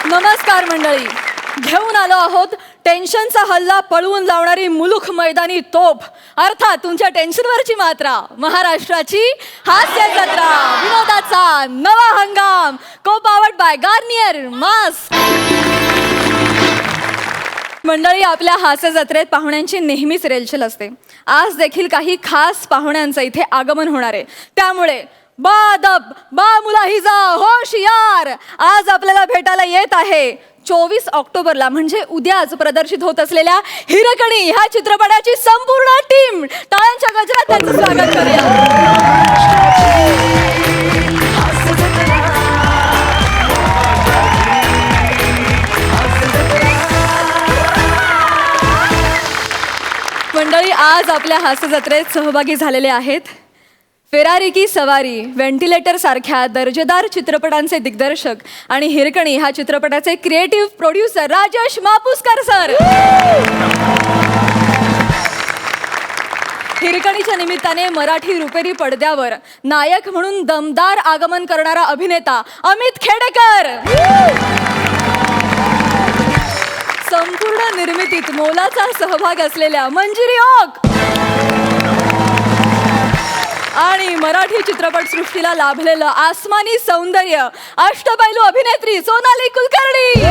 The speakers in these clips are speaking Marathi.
नमस्कार मंडळी, घेऊन आलो आहोत टेन्शनचा हल्ला पळवून लावणारी मुलुख मैदानी तोफ, अर्थात तुमच्या टेन्शनवरची मात्रा, महाराष्ट्राची हास्य जत्रा, विनोदाचा नवा हंगाम, को पावर्ड बाय गार्नियर मास्क. मंडळी, आपल्या हास्य जत्रेत पाहुण्यांची नेहमीच रेलचेल असते. आज देखील काही खास पाहुण्यांचं इथे आगमन होणार आहे. त्यामुळे बादब बा मुलाहिजा होशियार, आज आपल्याला भेटायला येत आहे 24 ऑक्टोबरला म्हणजे उद्याच प्रदर्शित होत असलेल्या हिरकणी ह्या चित्रपटाची संपूर्ण टीम. टाळ्यांच्या गजरात त्यांचं स्वागत करूया. मंडळी, आज आपल्या हास्य जत्रेत सहभागी झालेले आहेत फेरारी की सवारी, व्हेंटिलेटर सारख्या दर्जेदार चित्रपटांचे दिग्दर्शक आणि हिरकणी ह्या चित्रपटाचे creative producer Rajesh Mapuskar sir. हिरकणीच्या निमित्ताने मराठी रुपेरी पडद्यावर नायक म्हणून दमदार आगमन करणारा अभिनेता अमित खेडेकर. संपूर्ण निर्मितीत मोलाचा सहभाग असलेल्या मंजिरी ओक आणि मराठी चित्रपटसृष्टीला लाभलेलं आसमानी सौंदर्य अष्टपैलू अभिनेत्री सोनाली कुलकर्णी.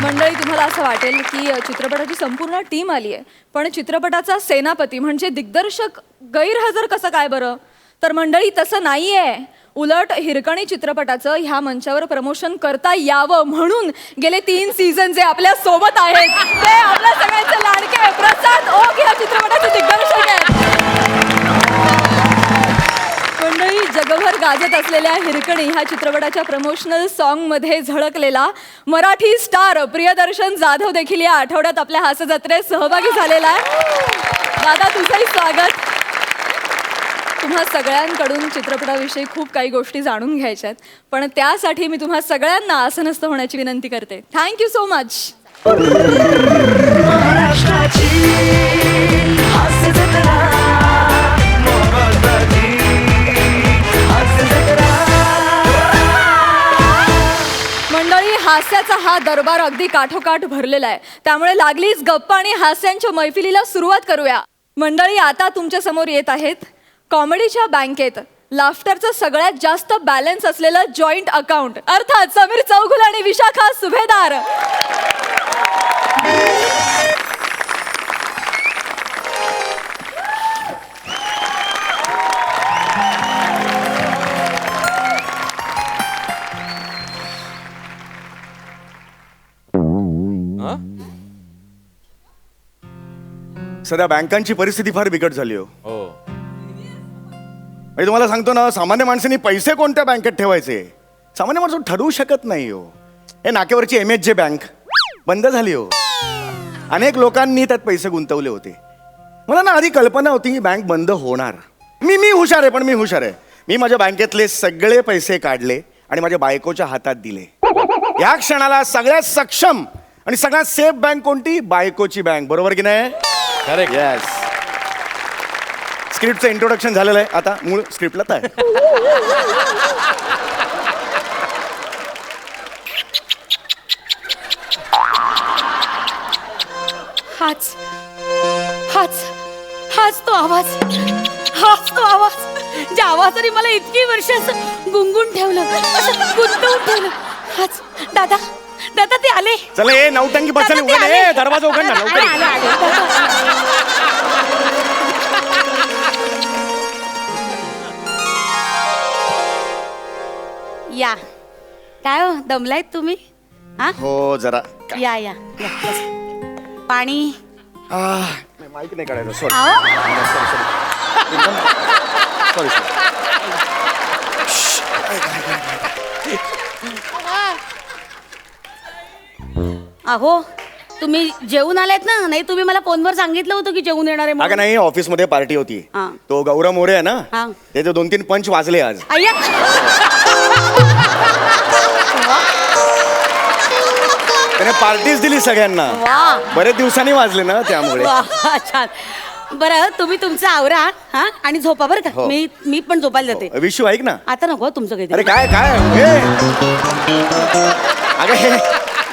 मंडळी, तुम्हाला असं वाटेल की चित्रपटाची संपूर्ण टीम आली आहे, पण चित्रपटाचा सेनापती म्हणजे दिग्दर्शक गैरहजर कसं काय बरं? तर मंडळी, तसं नाहीये. उलट हिरकणी चित्रपटाचं ह्या मंचावर प्रमोशन करता यावं म्हणून गेले 3 सीझन जे आपल्या सोबत आहेत ते आपल्या सगळ्यांचे लाडके प्रसाद ओक या चित्रपटाचे दिग्दर्शक आहेत. मंडळी, जगभर गाजत असलेल्या हिरकणी ह्या चित्रपटाच्या प्रमोशनल सॉन्ग मध्ये झळकलेला मराठी स्टार प्रियदर्शन जाधव देखील या आठवड्यात आपल्या हास्य जत्रेत सहभागी झालेला आहे. दादा, तुझंही स्वागत. तुम्हा सगळ्यांकडून चित्रपटाविषयी खूप काही गोष्टी जाणून घ्यायच्या आहेत, पण त्यासाठी मी तुम्हा सगळ्यांना आसनस्थ होण्याची विनंती करते. Thank you so much. मंडळी, हास्याचा हा दरबार अगदी काठोकाठ भरलेला आहे, त्यामुळे लागलीच गप्पा आणि हास्यांच्या मैफिलीला सुरुवात करूया. मंडळी, आता तुमच्या समोर येत आहेत कॉमेडीच्या बँकेत लाफ्टरचं सगळ्यात जास्त बॅलन्स असलेलं जॉईंट अकाउंट, अर्थात समीर चौगुल आणि विशाखा सुभेदार. सध्या बँकांची परिस्थिती फार बिकट झाली हो. मी तुम्हाला सांगतो ना, सामान्य माणसांनी पैसे कोणत्या बँकेत ठेवायचे सामान्य माणूस ठरवू शकत नाही हो. हे नाक्यावरची MHJ बँक बंद झाली हो. अनेक लोकांनी त्यात पैसे गुंतवले होते. मला ना आधी कल्पना होती ही बँक बंद होणार. मी हुशार आहे, पण मी हुशार आहे. मी माझ्या बँकेतले सगळे पैसे काढले आणि माझ्या बायकोच्या हातात दिले. या क्षणाला सगळ्यात सक्षम आणि सगळ्यात सेफ बँक कोणती? बायकोची बँक. बरोबर की नाही? करेक्ट. येस. स्क्रिप्टचं इंट्रोडक्शन झालेलं आहे, आता मूळ स्क्रिप्टला आहे. हाच हाच हाच तो आवाज, हाच तो आवाज ज्या आवाजाने मला इतकी वर्ष गुंगून ठेवलं, असं गुंतवून ठेवलं. हाच. दादा, दादा, ते आले. चला, ए नौटंकी बसायला उघड आहे, दरवाजा उघड ना लवकर. या. काय हो, दमलायत तुम्ही? हा, हो जरा. या या या, बस. पाणी. माहिती नाही काढायचं. सॉरी आओ. सॉरी. अहो, तुम्ही जेवून आलात ना? नाही, तुम्ही मला फोनवर सांगितलं होतं की जेवून येणार आहे अगं म्हणून. नाही, ऑफिस मध्ये पार्टी होती. हा. तो गौरव मोरे आहे ना, हा. त्याचे 2-3 पंच वाजले आज. अय्या. त्याने पार्टीज दिली सगळ्यांना. वा. बरेच दिवसांनी वाजले ना, त्यामुळे. वा, छान. बरं तुम्ही तुमचं आवरा हा आणि झोपा बरं का हो. मी पण झोपायला जाते विशू ऐक ना. आता नको तुमचं अरे काहीतरी काय काय हे अगं हे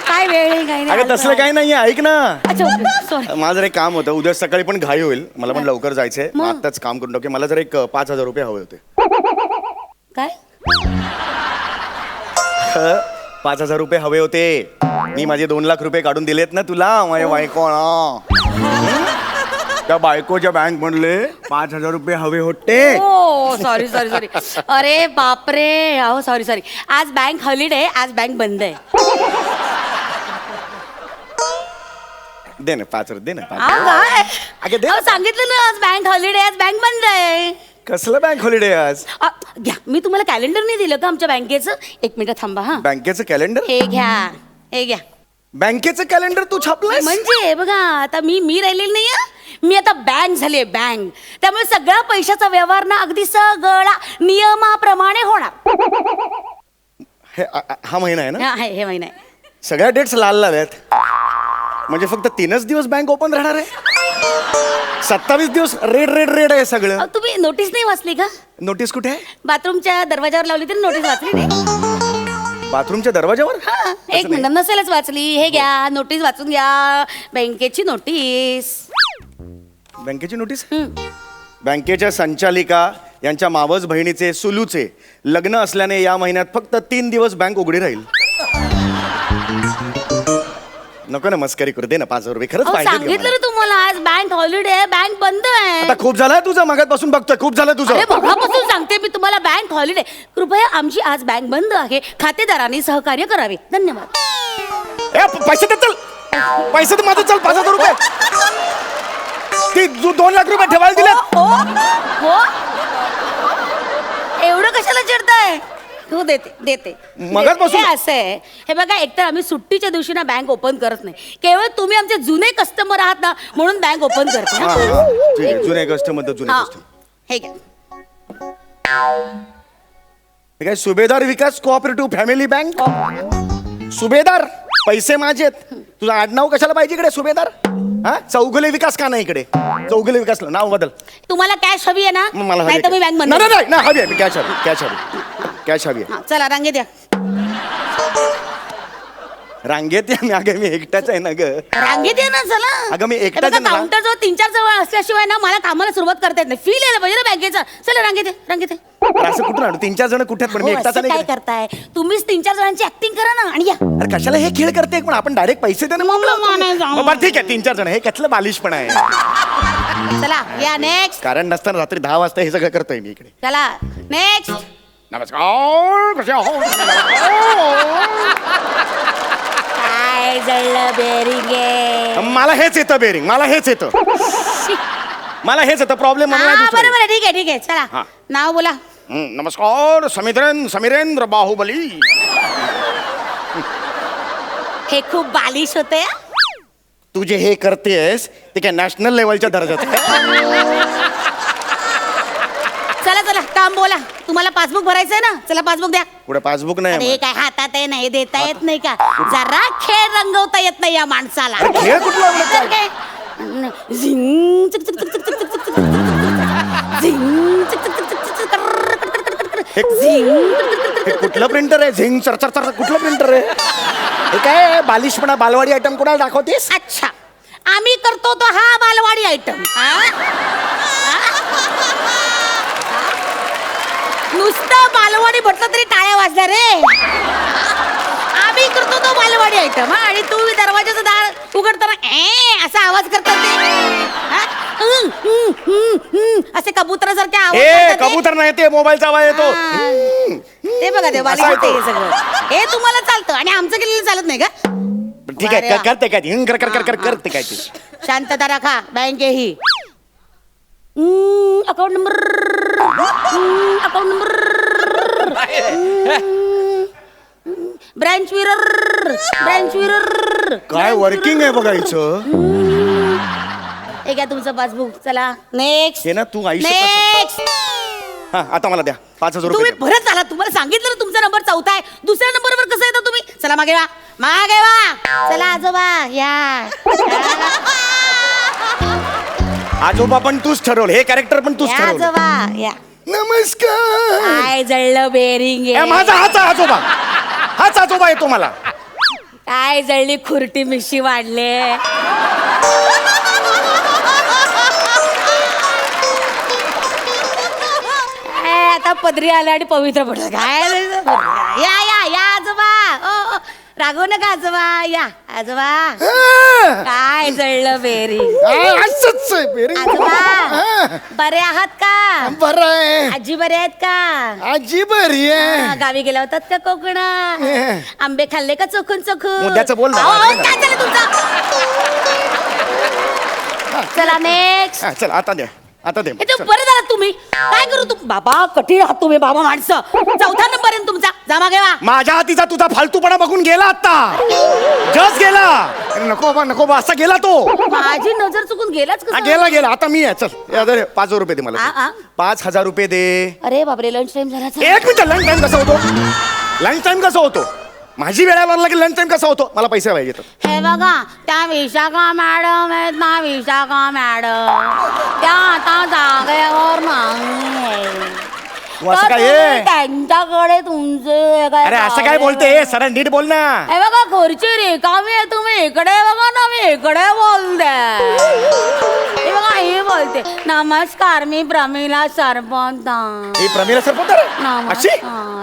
काय वेळ आहे काय अगं तसलं काही नाहीये ऐक ना. अच्छा सॉरी माझं जरा एक काम होतं उद्या सकाळी पण घाई होईल मला पण लवकर जायचंय मग? आत्ताच काम करून टाके मला जरा एक 5,000 रुपये हवे होते. काय 5,000 रुपये हवे होते. मी माझे 2 लाख रुपये काढून दिलेत ना तुला माझ्या बायको त्या बायकोच्या बँक म्हणले 5,000 रुपये हवे होते. ओ सॉरी सॉरी सॉरी अरे बापरे अहो सॉरी सॉरी आज बँक हॉलिडे आज बँक बंद आहे दे ना 5,000 दे ना 5,000. अहो, काय? अगं दे. अहो, सांगितलं ना आज बँक हॉलिडे आज बँक बंद आहे कसलं बँक हॉलिडे आज. घ्या मी तुम्हाला कॅलेंडर नाही दिलं का आमच्या बँकेचं एक मिनिट थांबा हा बँकेचं कॅलेंडर हे घ्या बँकेचं कॅलेंडर तू छापलंय म्हणजे बघा आता मी राहिलेली नाही हं. मी आता बँक झाली बँक त्यामुळे सगळा पैशाचा व्यवहार ना अगदी सगळा नियमाप्रमाणे होणार हा महिना आहे ना हा, हे महिना आहे. सगळ्या डेट्स लाल लाल आहेत म्हणजे फक्त 3च दिवस बँक ओपन राहणार आहे 27 दिवस रेड रेड रेड आहे सगळं. अहो, तुम्ही नोटीस नाही वाचली का नोटीस कुठे आहे बाथरूमच्या दरवाजावर लावली तरी नोटीस वाचली नाही बाथरूमच्या दरवाजावर हा, एक मिनिट नसेलच वाचली हे घ्या नोटीस वाचून घ्या बँकेची नोटीस बँकेची नोटीस बँकेच्या संचालिका यांच्या मावस बहिणीचे सुलूचे लग्न असल्याने या महिन्यात फक्त 3 दिवस बँक उघडी राहील. नको ना मस्करी करू दे ना 5,000 रुपये खरंच अहो, पाहिजे सांगितलं ना तुम्हाला आज बँक हॉलिडे आहे बँक बंद आहे आता खूप झालं तुझं मगातपासून बघतोय खूप झालं तुझं. अरे बघापासून सांगते मी तुम्हाला बँक हॉलिडे कृपया आमची आज बँक बंद आहे खातेदारांनी सहकार्य करावे धन्यवाद ए, पैसे दे चल पैसे तर माझं चल 5,000 रुपये ती 2 लाख रुपये ठेवायला दिले. हो एवढं कशाला चिडताय हो देते मगाचपासून- हे असं आहे हे बघा एकतर आम्ही सुट्टीच्या दिवशी ना बँक ओपन करत नाही केवळ तुम्ही आमचे जुने कस्टमर आहात ना म्हणून बँक ओपन करते हा, हा, ठीक आहे. जुने कस्टमर तर जुने हा. कस्टमर हे घ्या हे काय सुभेदार विकास कोऑपरेटिव्ह फॅमिली बँक सुभेदार पैसे माझेत तुझं आडनाव कशाला पाहिजे इकडे सुभेदार हा चौगुले विकास का नाही इकडे चौगुले विकास नाव बदल. तुम्हाला कॅश हवी आहे ना मग मला नाही तर मी बँक बंद नाही नाही हवी आहे कॅश हवी कॅश हवी कॅश हवी आहे. हा, चला रांगे द्या रांगेत या मी एकटाच आहे ना ग. रांगेत या ना चला अगं, मी एकटाच आहे ना. काउंटर जवळ 3-4 जवळ असल्याशिवाय ना मला कामाला सुरुवात करता येत नाही फील यायला पाहिजे ना बँकेचा चला रांगेत पण असं कुठून आणू 3-4 जण कुठे आहेत पण मी हो, एकटाच असं नाही काय इकडे. करताय तुम्हीच 3-4 जणांची ऍक्टिंग करा ना आणि या अरे कशाला हे खेळ करते पण आपण डायरेक्ट पैसे दे ना नाही जाऊ. बरं ठीक आहे 3-4 जण हे कसलं बालिशपण आहे चला या नेक्स्ट कारण नसताना रात्री 10 वाजता हे सगळं करतोय मी इकडे. चला नेक्स्ट नमस्कार कसे आहो? काय जळलं बेरिंगे मला हेच येतं बेरिंग मला हेच येतं प्रॉब्लेम मला नाही हा दुसरा. बरोबर ठीक आहे हा. चला नाव बोला नमस्कार समीरेंद्र बाहुबली हे खूप बालिश होते हा. तू जे हे करतेस ते काय नॅशनल लेवलच्या दर्जाचं आहे. चला काम बोला तुम्हाला पासबुक भरायचंय ना चला पासबुक द्या पुढे पासबुक अरे नाही काय हातात आहे नाही देता येत नाही का जरा खेळ रंगवता येत नाही या माणसाला अरे खेळ कुठला आपला तर काय? झिंग, चक, चक, चक, चक, चक, चक, चक, चक, झिंग, चक, चक, चक, चक, चक, कर, कर, कर, कर, कर, कर, झिंग, हे कुठलं प्रिंटर आहे झिंग चर चर चर कुठलं प्रिंटर आहे हे काय बालिशपणा बालवाडी आयटम कोणाला दाखवतेस. अच्छा आम्ही करतो तो हा बालवाडी आयटम नुसतं बालवाडी म्हटलं तरी टाळ्या वाजल्या रे आम्ही करतो तो बालवाडी आयटम आणि तू दरवाजाचं दार उघडताना असा आवाज करतात ते हा? असे कबुतरासारखे आवाज हे करतात ते. कबूतर नाही ते मोबाईलचा आवाज येतो. हा. ते बघा ते बालिश असा होते येतो. हे सगळं हे तुम्हाला चालतं आणि आमचं केलेलं चालत नाही का ठीक आहे अरे वा. करते काय ती? कर कर कर कर करते काय ती शांतता राखा बँके ही account number account number branch विरर काय वर्किंग आहे बघायचं हे घ्या तुमचं पासबुक चला नेक्स्ट हे ना तू आयुष्य नेक्स्ट हा आता मला द्या 5,000 तुम्ही रुपये परत आला तुम्हाला सांगितलं ना तुमचा नंबर 4था आहे दुसऱ्या नंबरवर कसं येतं तुम्ही चला मागे वा चला आजोबा या आजोबा पण तूच ठरवलं, हे कॅरेक्टर पण तूच या ठरवलं. आजोबा या. नमस्कार. काय जळलं बेरिंग ए, माझा हाच आजोबा, हाच आजोबा येतो मला. काय जळली खुरटी मिशी वाढले. आता पदरी आला आणि पवित्र पडलं. काय या या या आजोबा. ओ रागवू नका आजोबा. या आजोबा. काय जळलं बेरिंग. असंच आहे, बेरिंग. आजोबा बरे आहात का. बरं आहे. आजी बरे आहेत का. आजी बरी आहे. गावी गेला होतात का कोकणात. आंबे खाल्ले का चोखून चोखून. मुद्द्याचं बोल ना. अहो, काय झालं तुमचं. चला नेक्स्ट. हा, चल आता दे, आता दे. हे तर बरं झालं तुम्ही. काय करू तू बाबा. कठीण आहात तुम्ही बाबा माणसं. चौथा नंबर आहे तुमचा. जमा घेवा. माझ्या हातीचा तुझा फालतूपणा बघून गेला आता. जस गेला. नको बाबा, नको बाबा, असा गेला तो. माझी नजर चुकून गेलाच हा, कसं. गेला गेला. आता मी आहे. चल या दे, 5,000 रुपये दे आ, मला. आ. 5,000 रुपये दे. अरे बापरे लंच टाइम झाला. एक मिनिट. लंच टाइम कसा होतो. लंच टाइम कसा होतो. माझी वेळेला लागेल. लंच टाइम कसा होतो. मला पैसे पाहिजे. हे बघा त्या विशाखा मॅडम आहेत ना. विशाखा मॅडम त्या आता जागेवर नाही. तू असं तर काय तुम्ही आहे? त्यांच्याकडे तुमचे अरे असं काय बोलते. सर नीट बोल ना. हे बघा खुर्ची रिकामी आहे. तुम्ही इकडे बघा ना. मी इकडे बोलते. हे बघा हे बोलते. नमस्कार मी प्रमिला सरपंच. ही प्रमिला सरपंच अशी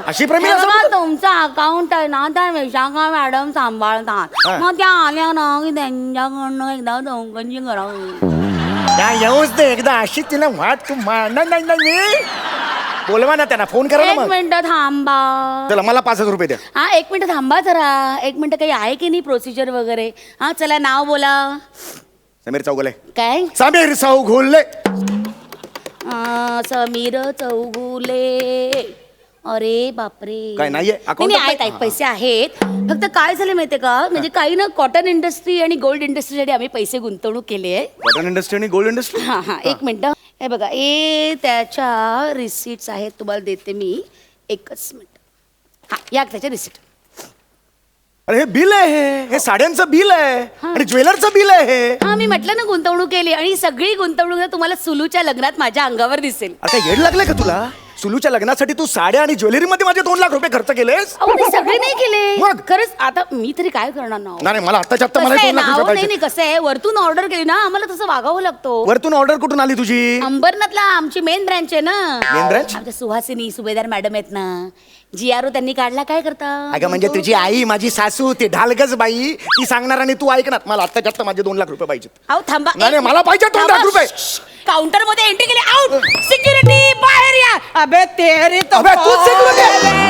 अशी प्रमिला हे बघा, सरपंच. तुमचं अकाउंट आहे ना त्या विशाखा मॅडम सांभाळतात. हा. मग त्या आल्या ना की त्यांच्याकडनं एकदा चौकशी करावी. त्या येऊच दे एकदा. अशी तिला वाट तू नाही नाही बोलवा ना त्यांना. फोन करा ना एक मग. मिनिट थांबा. चला मला 5,000 रुपये द्या. हा एक मिनिट थांबा जरा. एक मिनिट काही आहे की नाही प्रोसिजर वगैरे. हा चला नाव बोला. समीर चौगुले. काय समीर चौगुले. समीर चौगुले. अरे बापरे. काय नाहीये? account नाही, च आहेत नाही? आहेत पैसे आहेत. फक्त काय झालं माहितीये का म्हणजे काही ना कॉटन इंडस्ट्री आणि गोल्ड इंडस्ट्रीसाठी आम्ही पैसे गुंतवणूक केली आहे. कॉटन इंडस्ट्री आणि गोल्ड इंडस्ट्री. हा हा एक मिनिट. हे बघा हे त्याच्या रिसिट्स आहेत. तुम्हाला देते मी. एकच मिनिट. हा या त्याच्या रिसिट. अरे हे बिल आहे. हे साड्यांचं बिल आहे आणि ज्वेलरचं बिल आहे हे. हा मी म्हटलं ना गुंतवणूक केली आणि ही सगळी गुंतवणूक ना तुम्हाला सुलूच्या लग्नात माझ्या अंगावर दिसेल. आता येड लागलं का तुला. सुलूच्या लग्नासाठी तू साड्या आणि ज्वेलरी मध्ये माझे 2 लाख रुपये खर्च केलेस. अहो मी सगळे नाही केले. मग? खरंच आता मी तरी काय करणार ना. नाही मला आत्ताच्या आत्ता मला कसं आहे 2 लाख ना, रुपये अहो, नाही पाहिजे. नाही कसं आहे वरतून ऑर्डर केली ना आम्हाला तसं वागावं लागतो. वरतून ऑर्डर कुठून आली तुझी. अंबरनाथला आमची मेन ब्रँच आहे ना. Main branch? आमच्या सुहासिनी सुभेदार मॅडम आहेत ना. GRO त्यांनी काढला. काय करता अगं म्हणजे तुझी आई माझी सासू ती ढालगज बाई ती सांगणार आणि तू ऐकणार. मला आत्ताच्या आत्ता माझे 2 लाख रुपये पाहिजेत. अहो थांबा. नाही, नाही, मला पाहिजे 2 लाख रुपये. काउंटर मध्ये एंट्री केली. आउट सिक्युरिटी बाहेर या. अबे तेरी तो अबे, तू security.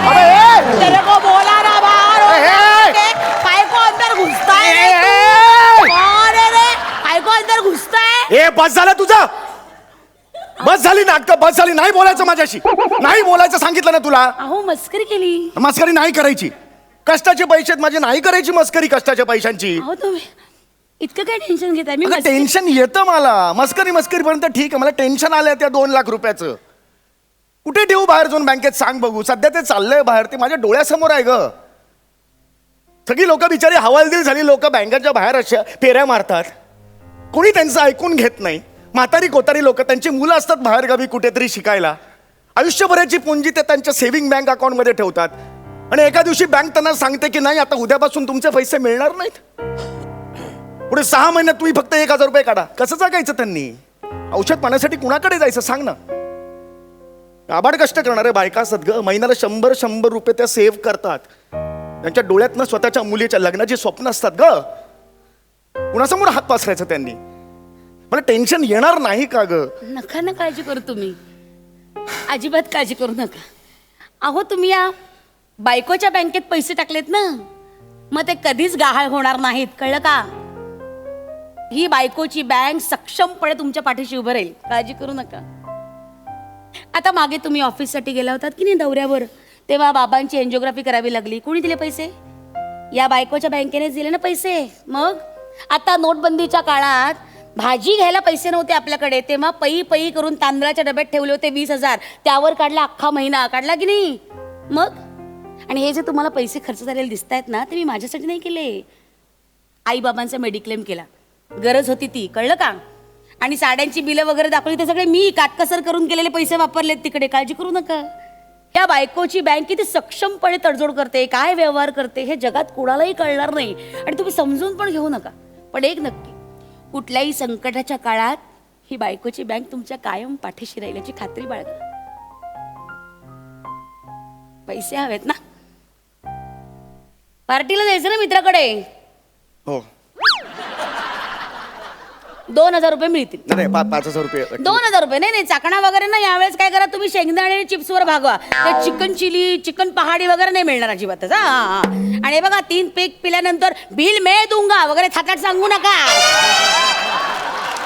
अबे, ए. तेरे को बोला ना बाहर हो ए. जाके. काय को अंदर घुसता है रे तू? ए. कौन है रे काय को अंदर घुसता है. ए बस झालं तुझं. बस झाली नाटक. बस झाली. नाही बोलायचं माझ्याशी. नाही बोलायचं सांगितलं ना तुला. अहो मस्करी केली. मस्करी नाही करायची. कष्टाचे पैसे आहेत माझे. नाही करायची मस्करी कष्टाच्या पैशांची. अहो तुम्ही इतकं काय टेन्शन घेताय. मी अगं मस्करी- टेन्शन येतं मला. मस्करी पर्यंत ठीक आहे. मला टेन्शन आलंय त्या 2 लाख रुपयाचं. कुठे ठेवू बाहेर जाऊन बँकेत सांग बघू. सध्या ते चाललंय बाहेर. ते माझ्या डोळ्यासमोर आहे ग. सगळी लोक बिचारी हवालदिल झाली. लोक बँकेच्या बाहेर अशा फेऱ्या मारतात. कोणी त्यांचं ऐकून घेत नाही. म्हातारी कोतारी लोक त्यांची मुलं असतात बाहेरगावी कुठेतरी शिकायला. आयुष्यभराची पुंजी ते त्यांच्या सेव्हिंग बँक अकाउंटमध्ये ठेवतात आणि एका दिवशी बँक त्यांना सांगते की नाही आता उद्यापासून तुमचे पैसे मिळणार नाहीत. पुढे 6 महिन्यात तुम्ही फक्त 1,000 रुपये काढा. कसं जगायचं त्यांनी. औषध पाण्यासाठी कुणाकडे जायचं सांग ना. आबाड कष्ट करणारे बायका असतात ग. महिन्याला 100 रुपये त्या सेव्ह करतात. त्यांच्या डोळ्यातनं स्वतःच्या मुलीच्या लग्नाची स्वप्न असतात ग. कुणासमोर हात पसरायचं त्यांनी. मला टेन्शन येणार नाही का ग. नका ना काळजी करू तुम्ही. अजिबात काळजी करू नका. अहो तुम्ही या बायकोच्या बँकेत पैसे टाकलेत ना मग ते कधीच गहाळ होणार नाहीत. कळलं का. ही बायकोची बँक सक्षमपणे तुमच्या पाठीशी उभं राहील. काळजी करू नका. आता मागे तुम्ही ऑफिससाठी गेला होतात की नाही दौऱ्यावर. तेव्हा बाबांची एन्जिओग्राफी करावी लागली. कोणी दिले पैसे. या बायकोच्या बँकेने दिले ना पैसे. मग आता नोटबंदीच्या काळात भाजी घ्यायला पैसे नव्हते आपल्याकडे. तेव्हा पै करून तांदळाच्या डब्यात ठेवले होते 20,000. त्यावर काढला अख्खा महिना. काढला की नाही. मग आणि हे जे तुम्हाला पैसे खर्च झालेले दिसत आहेत ना ते मी माझ्यासाठी नाही केले. आईबाबांचा मेडिक्लेम केला. गरज होती ती. कळलं का. आणि साड्यांची बिलं वगैरे दाखवली ते सगळे मी काटकसर करून केलेले पैसे वापरलेत तिकडे, काळजी करू नका. या बायकोची बँक किती सक्षमपणे तडजोड करते, काय व्यवहार करते हे जगात कुणालाही कळणार नाही आणि तुम्ही समजून पण घेऊ नका. पण एक नक्की, कुठल्याही संकटाच्या काळात ही बायकोची बँक तुमच्या कायम पाठीशी राहील याची खात्री बाळगा. पैसे हवेत ना, पार्टीला जायचं ना मित्राकडे, हो 2,000 रुपये मिळतील. नाही 5,000 रुपये 2,000 रुपये नाही चाकणा वगैरे ना. यावेळेस काय करा तुम्ही, शेंगदाणे आणि चिप्सवर भागवा. ते चिकन चिली, चिकन पहाडी वगैरे नाही मिळणार अजिबातच. हा. आणि बघा 3 पेक पिल्यानंतर बिल मैं दूंगा वगैरे थाटाट सांगू नका,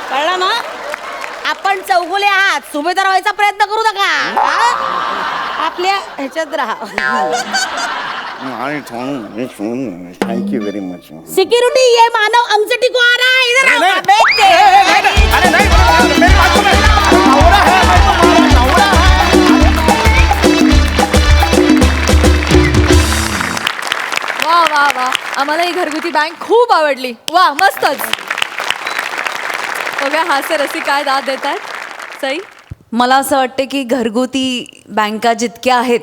कळलं ना. आपण चौगुले आहात, सुभेदार व्हायचा प्रयत्न करू नका. हा? आपल्या ह्याच्यात राहा. Thank you very much. सिक्युरिटी ये मानव अंगचटी को आ रहा है, इधर आओ. नहीं, बैठ के. अरे नहीं, मेरी बात सुनो. नवरा है, नवरा है. वा वा वा, आम्हाला ही घरगुती बँक खूप आवडली. वा मस्तच. बघा हास्य रसिक काय दाद देतात. सई, मला असं वाटतं की घरगुती बँका जितक्या आहेत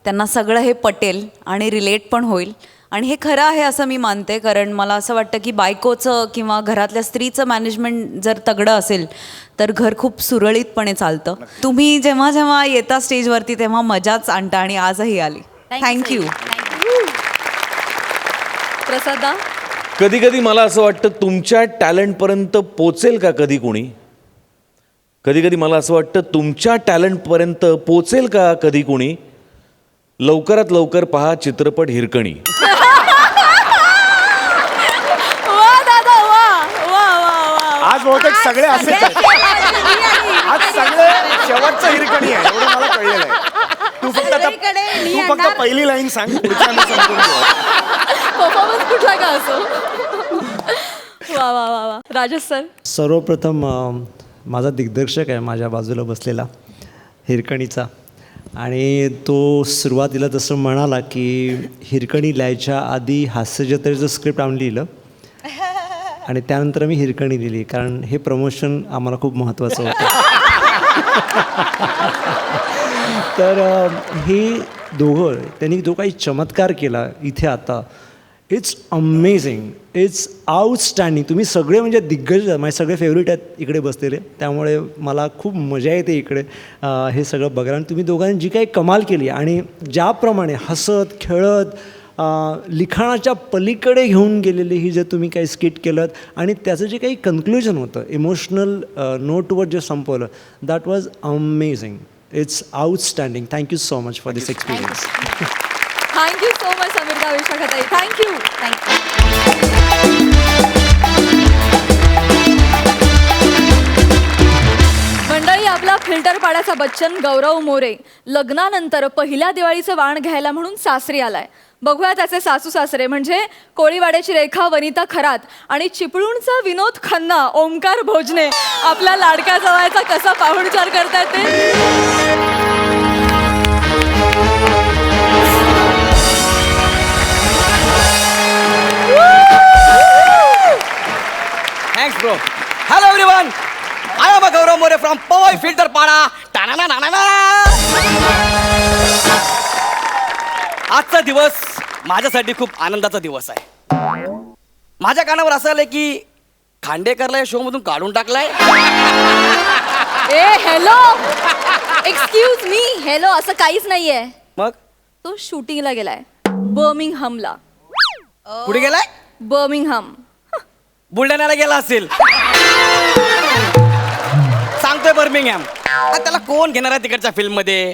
त्यांना सगळं हे पटेल आणि रिलेट पण होईल. आणि हे खरं आहे असं मी मानते, कारण मला असं वाटतं की बायकोचं किंवा घरातल्या स्त्रीचं मॅनेजमेंट जर तगडं असेल तर घर खूप सुरळीतपणे चालतं. तुम्ही जेव्हा जेव्हा येता स्टेजवरती तेव्हा मजाच आणता आणि आजही आली. थँक्यू. प्रसादा, कधी कधी मला असं वाटतं तुमच्या टॅलेंटपर्यंत पोचेल का कधी कोणी. कधी कधी मला असं वाटतं तुमच्या टॅलेंटपर्यंत पोचेल का कधी कोणी. लवकरात लवकर पहा चित्रपट हिरकणी. वा दादा, वा वा वा वा. आज बहुतेक सगळे असेच आहेत. आज सगळे शेवटचं हिरकणी आहे एवढं मला कळलेलं आहे. तू फक्त पहिली लाईन सांग, पुढच्या आम्ही समजून घेऊ. परफॉर्मन्स कुठला का असो. वा वा वा वा. राजेश सर, सर्वप्रथम माझा दिग्दर्शक आहे माझ्या बाजूला बसलेला हिरकणीचा, आणि तो सुरुवातीला तसं म्हणाला की हिरकणी लिहायच्या आधी हास्यजत्रेचं स्क्रिप्ट आणून लिहिलं आणि त्यानंतर मी हिरकणी लिहिली, कारण हे प्रमोशन आम्हाला खूप महत्त्वाचं होतं. तर हे दोघं त्यांनी जो काही चमत्कार केला इथे आता, इट्स अमेझिंग, इट्स आउटस्टँडिंग. तुम्ही सगळे म्हणजे दिग्गज, माझे सगळे फेवरेट आहेत इकडे बसलेले, त्यामुळे मला खूप मजा येते इकडे हे सगळं बघायला. आणि तुम्ही दोघांनी जी काही कमाल केली आणि ज्याप्रमाणे हसत खेळत लिखाणाच्या पलीकडे घेऊन गेलेली ही जे तुम्ही काही स्किट केलं आणि त्याचं जे काही कन्क्ल्युजन होतं इमोशनल नोटवर जे संपवलं, that was amazing. It's outstanding. Thank you so much for this experience. Thank you so much Amruta विशाखाताई. थँक्यू. मंडळी, आपला फिल्टर पाड्याचा बच्चन गौरव मोरे लग्नानंतर पहिल्या दिवाळीचं वाण घ्यायला म्हणून सासरी आलाय. बघूया त्याचे सासू सासरे म्हणजे कोळीवाड्याची रेखा वनिता खरात आणि चिपळूणचा विनोद खन्ना ओमकार भोजने आपल्या लाडक्या जवळचा कसा पाहुणचार करतायत ते. Thanks, bro. Hello, everyone. I am Gaurav More from Powai Filter Pada. Ta-na-na-na-na-na. आजचा दिवस माझ्यासाठी खूप आनंदाचा दिवस आहे. माझ्या कानावर असं आलंय की खांडेकरला या शो मधून काढून टाकलाय. ए हॅलो, एक्सक्यूज मी, हॅलो असं काहीच नाहीये. मग तो शूटिंगला गेलाय बर्मिंगहमला. कुठे गेलाय? बर्मिंगहम. बुलढाण्याला गेला असेल. सांगतोय बर्मिंगहॅम. त्याला कोण घेणार आहे तिकडच्या फिल्म मध्ये.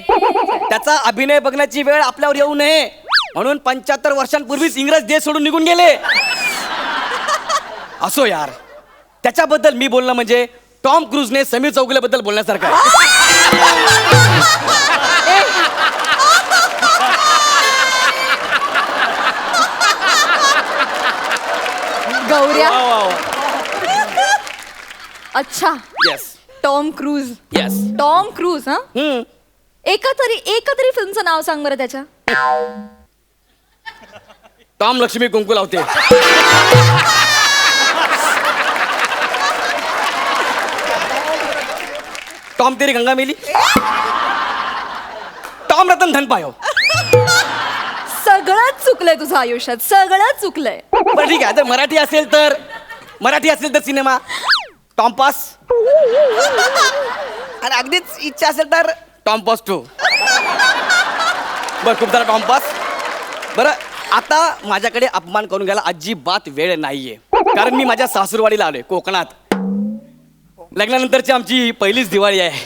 त्याचा अभिनय बघण्याची वेळ आपल्यावर येऊ नये म्हणून 75 वर्षांपूर्वीच इंग्रज देश सोडून निघून गेले. असो यार, त्याच्याबद्दल मी बोलणं म्हणजे टॉम क्रूजने समीर चौगुलेबद्दल बोलण्यासारखं आहे. गौऱ्या. अच्छा, yes Tom cruise. Yes. Tom cruise. हा, एका तरी फिल्मचं नाव सांग बरं त्याच्या. टॉम लक्ष्मी कुंकू लावते. तेरी गंगा मेली. टॉम रतन धन पायो. सगळंच चुकलंय तुझं आयुष्यात, सगळंच चुकलंय. बरं ठीक आहे, जर मराठी असेल तर सिनेमा टॉम्पास. आणि अगदीच इच्छा असेल तर टॉम्पास 2. बरं खूप झाला टॉम्पास. बरं आता माझ्याकडे अपमान करून घ्यायला अजिबात वेळ नाहीये, कारण मी माझ्या सासूरवाडीला आलोय कोकणात. लग्नानंतरची आमची पहिलीच दिवाळी आहे.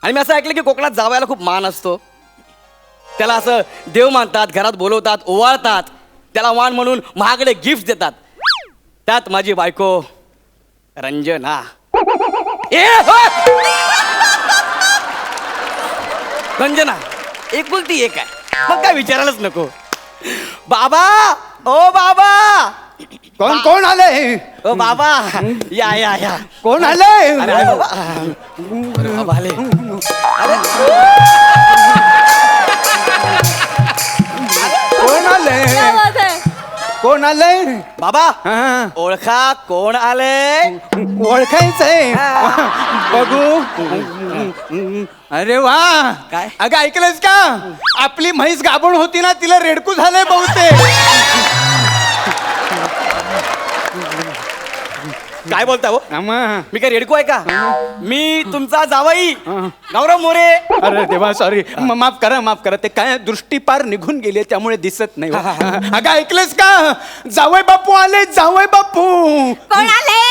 आणि मी असं ऐकलं की कोकणात जावयाला खूप मान असतो. त्याला असं देव मानतात, घरात बोलवतात, ओवाळतात, त्याला मान म्हणून महागडे गिफ्ट देतात. त्यात माझी बायको रंजना. रंजना एकुलती एक आहे, मग काय विचारायलाच नको. बाबा, ओ बाबा. कोण कोण आलंय? ओ बाबा, या या या. कोण आलंय? अरे आहे बाबा. अरे बाबा आले. अरे कोण आलंय? क्या बात है? कोण आलंय? बाबा हा. ओळखा कोण आले? ओळखायचंय. बघू. अरे वा. काय? अगं ऐकलंस का? आपली म्हैस गाभण होती ना, तिला रेडकू झालंय बहुतेक. काय बोलता हो? आम्हा. मी काय रेडको आहे का? मी तुमचा जावई गौरव मोरे. अरे देवा, सॉरी. माफ करा. ते काय दृष्टी पार निघून गेली त्यामुळे दिसत नाही. अगं ऐकलंस का? जावई बापू आले, जावई बापू. कोण आले?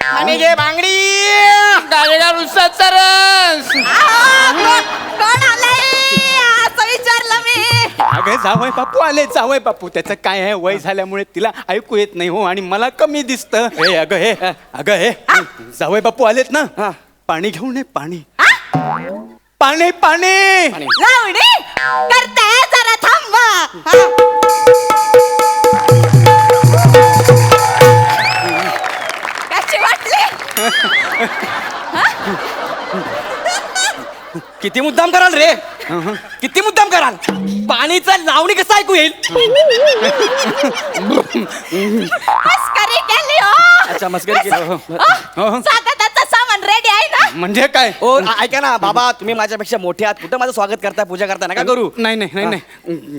आणि घे बांगडी. गाडीला रुसाचा रस. कोण आले असं विचारलं मी. अगं जावई बापू आले, जावई बापू. त्याचं काय आहे, वय झाल्यामुळे तिला ऐकू येत नाही हो, आणि मला कमी दिसतं. अगं हे जावई बापू आलेत ना, पाणी घेऊन ये. पाणी पाणी पाणी. लावणी करते जरा थांबा. कशी वाटली? किती मुद्दाम कराल रे? किती मुद्दाम कराल? पाणीचं लावणी कसं ऐकू येईल? मस्करी केली हो. अच्छा मस्करी केली. स्वागताचं सामान रेडी आहे ना? म्हणजे काय? ओ ऐका ना बाबा, तुम्ही माझ्यापेक्षा मोठे आहात, कुठं माझं स्वागत करताय, पूजा करताय, नका करू. नाही.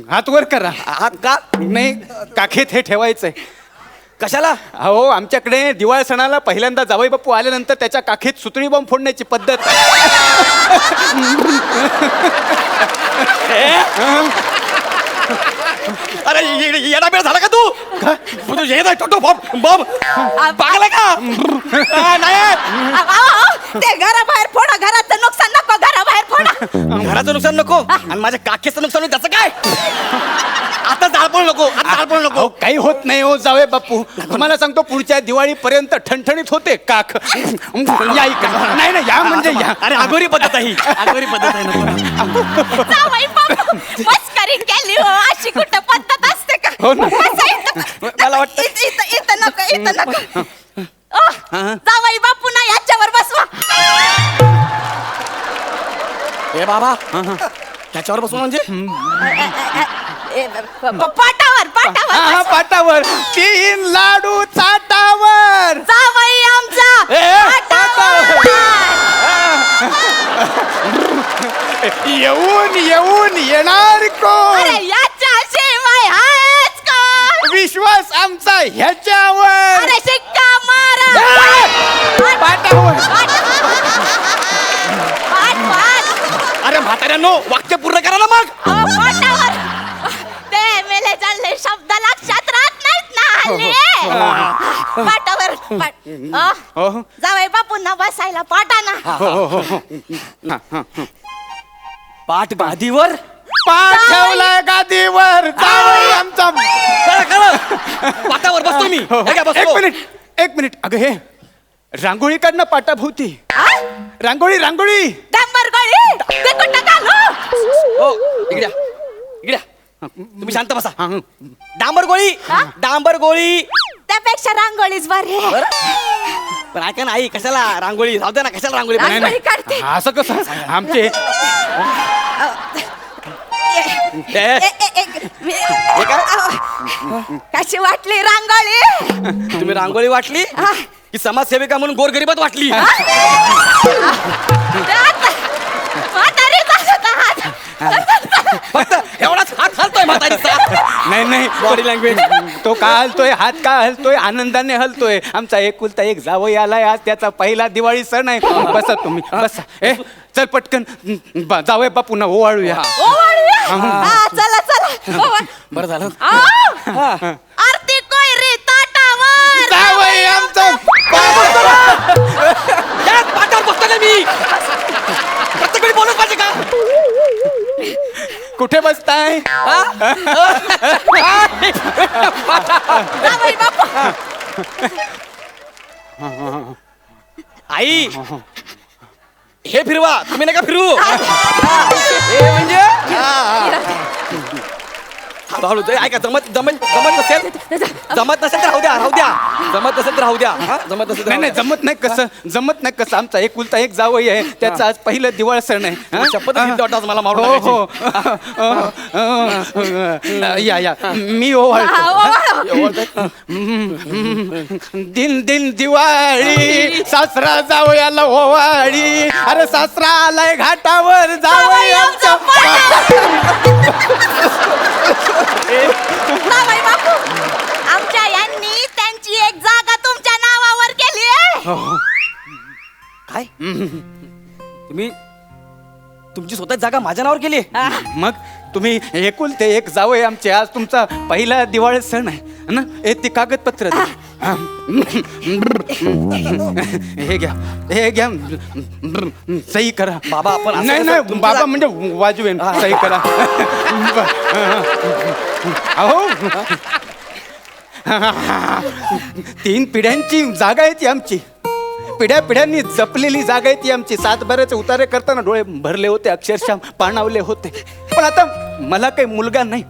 हात वर करा. आहात का? नाही, काखेत हे ठेवायचंय. कशाला? अहो आमच्याकडे दिवाळ सणाला पहिल्यांदा जावई बापू आल्यानंतर त्याच्या काखेत सुतळी बॉम्ब फोडण्याची पद्धत आहे. अरे येडा बेड झाला का तू? तू येत आहे छोटो बॉब पागला का? नाही ते घराबाहेर फोडा. घराचं नुकसान नको, घराबाहेर फोडा. घराचं नुकसान नको आणि माझ्या काखेचं नुकसान होईल त्याचं काय? आता जाळपोळ नको, आता जाळपोळ नको. अहो, काही होत नाही हो जावई बापू. तुम्हाला सांगतो पुढच्या दिवाळीपर्यंत ठणठणीत होते काख. या इकडे. नाही या म्हणजे या. अरे अगोरी पद्धत आहे ही. अगोरी पद्धत आहे नको. जावई बापू, मस्करी केली हो. अशी कुठं पद्धत असते का? हो ना. बसा इथं. मला वाटतं इथं नको. जावई बापू ना याच्यावर बसवा. ए बाबा त्याच्यावर बसून म्हणजे पाटावर हा, पाटावर 3 लाडू चाटावर. जावई आमचा पाटावर. येऊन येणार कोण? अरे याच्याशिवाय आहेच का? विश्वास आमचा ह्याच्यावर. अरे शिक्का मारा. पाटावर. अरे म्हाताऱ्यांनो वाक्य पूर्ण करा ना मग. पाटावर. ते मेले चालले शब्द लक्षात राहत नाहीत ना हल्ली. पाटावर जावई बापूंना बसायला पाटाना. पाठ गादीवर. पाठ ठेवलाय गादीवर. जावई आमचा. पाटावर बसतो मी. हे काय बसतो? एक मिनिट. अगं हे रांगोळी काढणं पाटाभोवती. रांगोळी डांबर गळी ते कुठं घालू? हो इकड्या तुम्ही शांत बसा. डांबर गोळी. त्यापेक्षा रांगोळीच बरी आहे. पण ऐका ना आई, कशाला रांगोळी राहू दे ना, कशाला रांगोळी नाही, रांगोळी काढते. असं कसं? आमचे कशी वाटली रांगोळी? तुम्ही रांगोळी वाटली? की समाजसेविका म्हणून गोरगरिबात वाटली. फक्त एवढाच हात हलतोय म्हातारीचा. नाही नाही बॉडी लँग्वेज. तो का हलतोय, हात का हलतोय, आनंदाने हलतोय. आमचा एकुलता एक जावई आलाय, आज त्याचा पहिला दिवाळी सण आहे. बसा तुम्ही, बसा. ए चल पटकन जावई बापू ना ओवाळूया. चला चला बरं झालं. आरती कोयरी ताटावर. जावई आमचं यात पाठावर बसतो का मी? प्रत्येक वेळी बोलत पाहिजे का? कुठे बसताय? जावई बापू. आई हे फिरवा, तुम्ही नका फिरू. हे म्हणजे हळूहळू ते ऐका. जमत जमत जमत नसेल तर राहू द्या, राहू द्या. जमत नसेल तर राहू द्या. हा, जमत नसेल तर नाही नाही जमत नाही कसं, जमत नाही कसं. आमचा एकुलता एक जावई आहे, त्याचा आज पहिलं दिवाळ सण आहे. हा? शपथ घेतली वाटतं आज मला मारून हो टाकायची. हो. या या मी ओवाळतो. दिन दिन दिवाळी, सासरा जावयाला ओवाळी. अरे सासरा आलाय घाटावर, जावई आमचा जावई बापू, आमच्या यांनी त्यांची एक जागा तुमच्या नावावर केली आहे. काय तुम्ही तुमची स्वतःची जागा माझ्या नावावर केली? मग तुम्ही एकुलते एक जावई आमचे, आज तुमचा पहिला दिवाळी सण आहे ना. ते कागदपत्र द्या. हे घ्या, हे घ्या, सही करा. बाबा, आपण असं नाही कसं नाही तुमची बाबा म्हणजे वाजवेन, सही करा. अहो 3 पिढ्यांची जागा आहे ती आमची. पिढ्या पिढ्यांनी जपलेली जागा आहे ती आमची. 7 बाराचे उतारे करताना डोळे भरले होते, अक्षरशः पाणावले होते. पण आता मला काही मुलगा नाही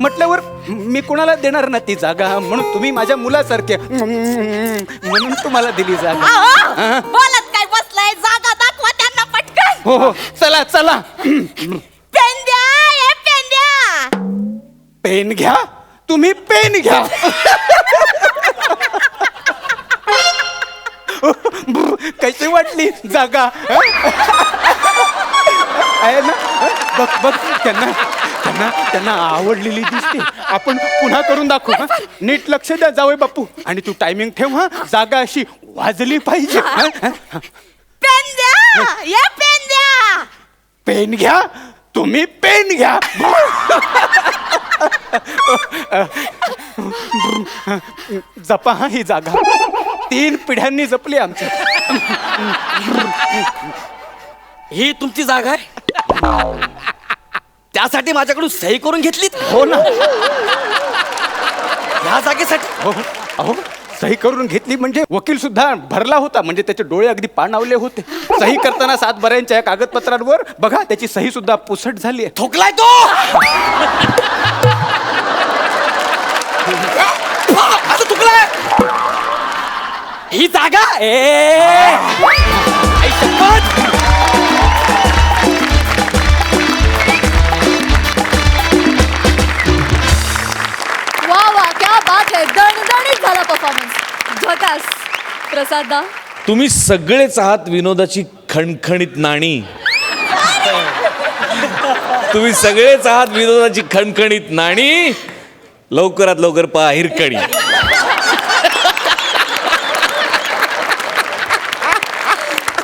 म्हटल्यावर मी कोणाला देणार ना ती जागा. म्हणून तुम्ही माझ्या मुलासारखे, म्हणून तुम्हाला दिली जागा. अहो, बोलत काय बसलाय? जागा दाखवा त्यांना पटकन. हो हो चला चला. पेन द्या, हे पेन द्या. पेन घ्या, तुम्ही पेन घ्या. कशी वाटली जागा? आहे ना? बघ बघ त्यांना त्यांना त्यांना आवडलेली दिसते. आपण पुन्हा करून दाखवू. हा? नीट लक्ष द्या जावई बापू. आणि तू टायमिंग ठेव. हा, जागा अशी वाजली पाहिजे. हा? पेन द्या, हे पेन द्या. पेन घ्या, तुम्ही पेन घ्या. जपा हा ही जागा. 3 पिढ्यांनी जपली आमच्या. ही तुमची जागा आहे? त्यासाठी माझ्याकडून सही करून घेतलीत? हो ना. ह्या जागेसाठी? हो अहो सही करून घेतली म्हणजे वकील सुद्धा भरला होता. म्हणजे त्याचे डोळे अगदी पाणावले होते. सही करताना 7 बऱ्यांच्या कागदपत्रांवर बघा त्याची सही सुद्धा पुसट झाली आहे. ठोकलाय तो. असं चुकलाय. ही जागा आई शपथ. वा वा, क्या बात आहे. दणदणीत झाला परफॉर्मन्स. झकास. प्रसाद दा, तुम्ही सगळेच आहात विनोदाची खणखणीत नाणी. तुम्ही सगळेच आहात विनोदाची खणखणीत नाणी. लवकरात लवकर पहा हिरकणी.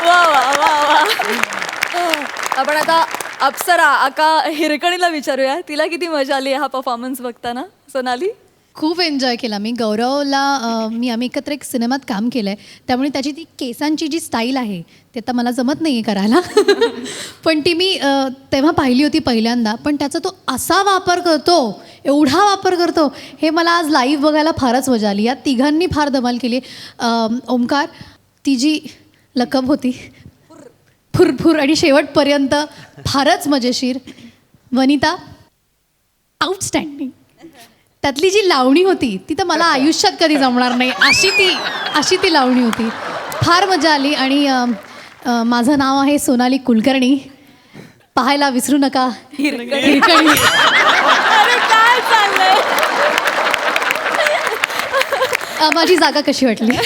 वा वा वा वा. आपण आता अप्सरा आका हिरकणीला विचारूया, तिला किती मजा आली हा परफॉर्मन्स बघताना. सोनाली? खूप एन्जॉय केला मी. गौरवला आम्ही एकत्र एक सिनेमात काम केलं आहे, त्यामुळे त्याची ती केसांची जी स्टाईल आहे ते आता मला जमत नाही आहे करायला. पण ती मी तेव्हा पाहिली होती पहिल्यांदा. पण त्याचा तो असा वापर करतो, एवढा वापर करतो, हे मला आज लाईव्ह बघायला फारच मजा आली. या तिघांनी फार धमाल केली. ओमकार, ती जी लकब होती फुरफुर आणि शेवटपर्यंत फारच मजेशीर. वनिता, आउटस्टँडिंग. त्यातली जी लावणी होती ती तर मला आयुष्यात कधी जमणार नाही, अशी ती लावणी होती. फार मजा आली. आणि माझं नाव आहे सोनाली कुलकर्णी. पाहायला विसरू नका हिरकणी. अरे काय चाललंय? माझी जागा कशी वाटली?